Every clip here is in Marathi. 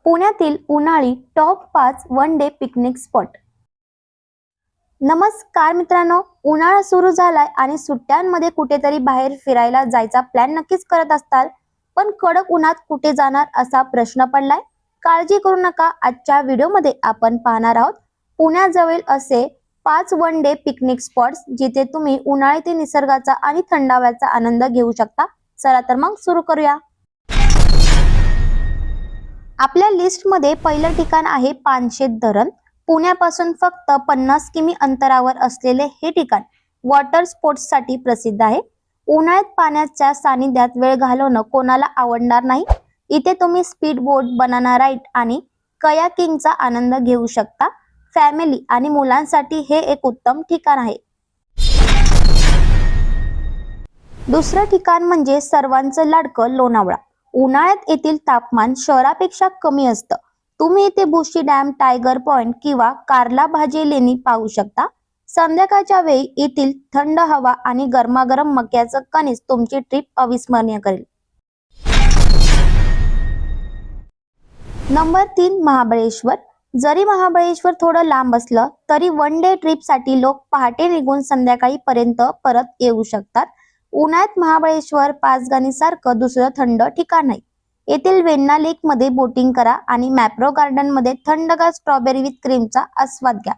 पुण्यातील उन्हाळी top 5 one day picnic spot. नमस्कार मित्रांनो, उन्हाळा सुरू झालाय आणि सुट्ट्यांमध्ये कुठेतरी बाहेर फिरायला जायचा प्लॅन नक्कीच करत असताल, पण कडक उन्हात कुठे जाणार असा प्रश्न पडलाय। काळजी करू नका, आजच्या व्हिडिओमध्ये आपण पाहणार आहोत पुण्याजवळ असे 5 वन डे पिकनिक स्पॉट्स जिथे तुम्ही उन्हाळ्यातील निसर्गाचा आणि थंडाव्याचा आनंद घेऊ शकता। चला तर मग सुरू करूया। आपल्या लिस्ट मध्ये पहिलं ठिकाण आहे पानशेत धरण। पुण्यापासून फक्त 50 किमी अंतरावर असलेले हे ठिकाण वॉटर स्पोर्ट्स साठी प्रसिद्ध आहे। उन्हाळ्यात पाण्याच्या सानिध्यात वेळ घालवणं कोणाला आवडणार नाही। इथे तुम्ही स्पीड बोट, बनाना राईड आणि कयाकिंगचा आनंद घेऊ शकता। फॅमिली आणि मुलांसाठी हे एक उत्तम ठिकाण आहे। दुसरं ठिकाण म्हणजे सर्वांचं लाडकं लोणावळा। उन्हाळ्यात येथील तापमान शहरापेक्षा कमी असतं। तुम्ही इथे बुशी डॅम, टायगर पॉइंट किंवा कार्ला भाजी लेणी पाहू शकता। संध्याकाळच्या वेळी येथील थंड हवा आणि गरमागरम मक्याचं कणीस तुमची ट्रिप अविस्मरणीय करेल। नंबर 3 महाबळेश्वर। जरी महाबळेश्वर थोडं लांब असलं तरी वन डे ट्रिप साठी लोक पहाटे निघून संध्याकाळी पर्यंत परत येऊ शकतात। उन्हाळ्यात महाबळेश्वर पाचगणी सारखं दुसरं थंड ठिकाण आहे। येथील वेण्णा लेक मध्ये बोटिंग करा आणि मॅप्रो गार्डन मध्ये थंडगार स्ट्रॉबेरी विथ क्रीमचा आस्वाद घ्या।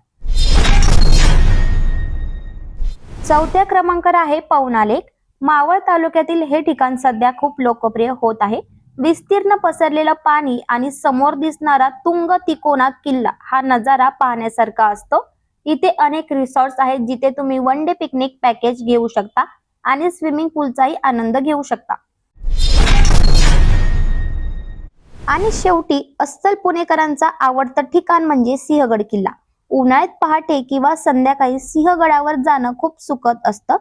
चौथ्या क्रमांकावर आहे पवना लेक। मावळ तालुक्यातील हे ठिकाण सध्या खूप लोकप्रिय होत आहे। विस्तीर्ण पसरलेलं पाणी आणि समोर दिसणारा तुंग तिकोना किल्ला हा नजारा पाहण्यासारखा असतो। इथे अनेक रिसॉर्ट्स आहेत जिथे तुम्ही वन डे पिकनिक पॅकेज घेऊ शकता आणि स्विमिंग पूलचाही आनंद घेऊ शकता। आणि शेवटी अस्सल पुणेकरांचा आवडतं ठिकाण म्हणजे सिंहगड किल्ला। उन्हाळ्यात पहाटे किंवा संध्याकाळी सिंहगडावर जाणं खूप सुखद असतं।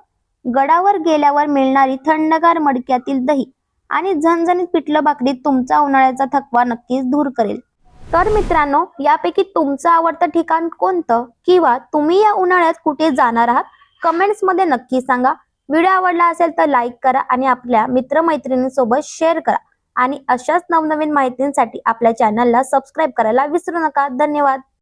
गडावर गेल्यावर मिळणारी थंडगार मडक्यातील दही आणि झणझणीत पिठलं भाकरी तुमचा उन्हाळ्याचा थकवा नक्कीच दूर करेल। तर मित्रांनो, यापैकी तुमचं आवडतं ठिकाण कोणतं किंवा तुम्ही या उन्हाळ्यात कुठे जाणार आहात कमेंट्स मध्ये नक्की सांगा। व्हिडिओ आवडला असेल तर लाईक करा आणि आपल्या मित्रमैत्रिणींसोबत शेअर करा आणि अशाच नवनवीन माहितींसाठी आपल्या चॅनलला सबस्क्राईब करायला विसरू नका। धन्यवाद।